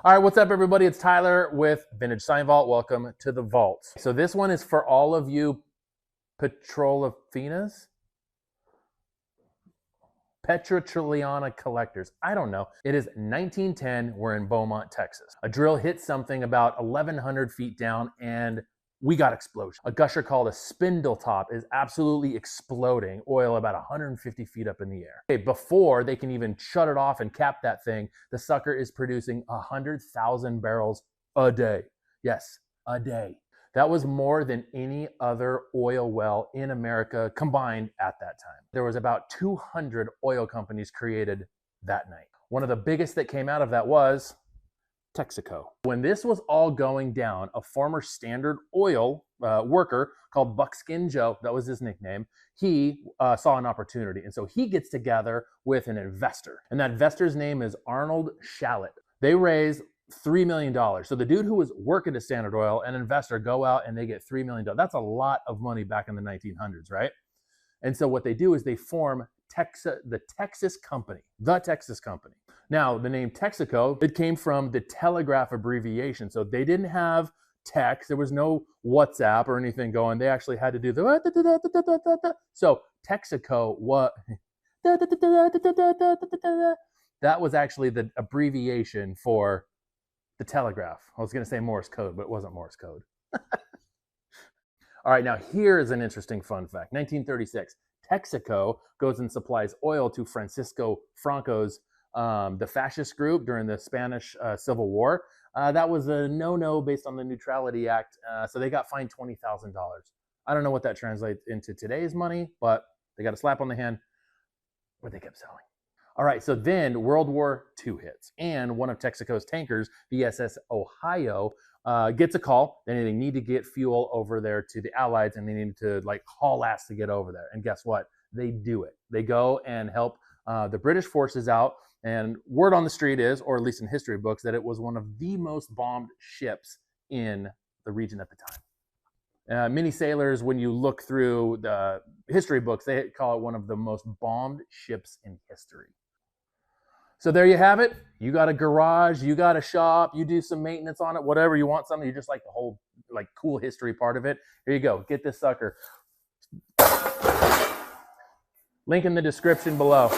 All right, what's up, everybody? It's Tyler with Vintage Sign Vault. Welcome to the vault. So this one is for all of you Petrolifinas? Petrotrilliana collectors. I don't know. It is 1910. We're in Beaumont, Texas. A drill hit something about 1,100 feet down and we got explosion. A gusher called a spindle top is absolutely exploding oil about 150 feet up in the air. Okay, before they can even shut it off and cap that thing, the sucker is producing 100,000 barrels a day. Yes, a day. That was more than any other oil well in America combined at that time. There was about 200 oil companies created that night. One of the biggest that came out of that was Texaco. When this was all going down, a former Standard Oil worker called Buckskin Joe, that was his nickname, he saw an opportunity. And so he gets together with an investor. And that investor's name is Arnold Shallett. They raised $3 million. So the dude who was working at Standard Oil, an investor, go out and they get $3 million. That's a lot of money back in the 1900s, right? And so what they do is they form the Texas Company, the Texas Company. Now, the name Texaco, it came from the telegraph abbreviation. So they didn't have text. There was no WhatsApp or anything going. They actually had to do the so Texaco, what? That was actually the abbreviation for the telegraph. I was going to say Morse code, but it wasn't Morse code. All right, now here is an interesting fun fact. 1936, Texaco goes and supplies oil to Francisco Franco's the fascist group during the Spanish Civil War. That was a no-no based on the Neutrality Act, so they got fined $20,000. I don't know what that translates into today's money, but they got a slap on the hand, but they kept selling. All right, so then World War II hits, and one of Texaco's tankers, the SS Ohio, gets a call. They need to get fuel over there to the Allies, and they need to haul ass to get over there. And guess what? They do it. They go and help the British forces out. And word on the street is, or at least in history books, that it was one of the most bombed ships in the region at the time. Many sailors, when you look through the history books, they call it one of the most bombed ships in history. So there you have it. You got a garage, you got a shop, you do some maintenance on it, whatever you want, something you just like the whole cool history part of it. Here you go. Get this sucker. Link in the description below.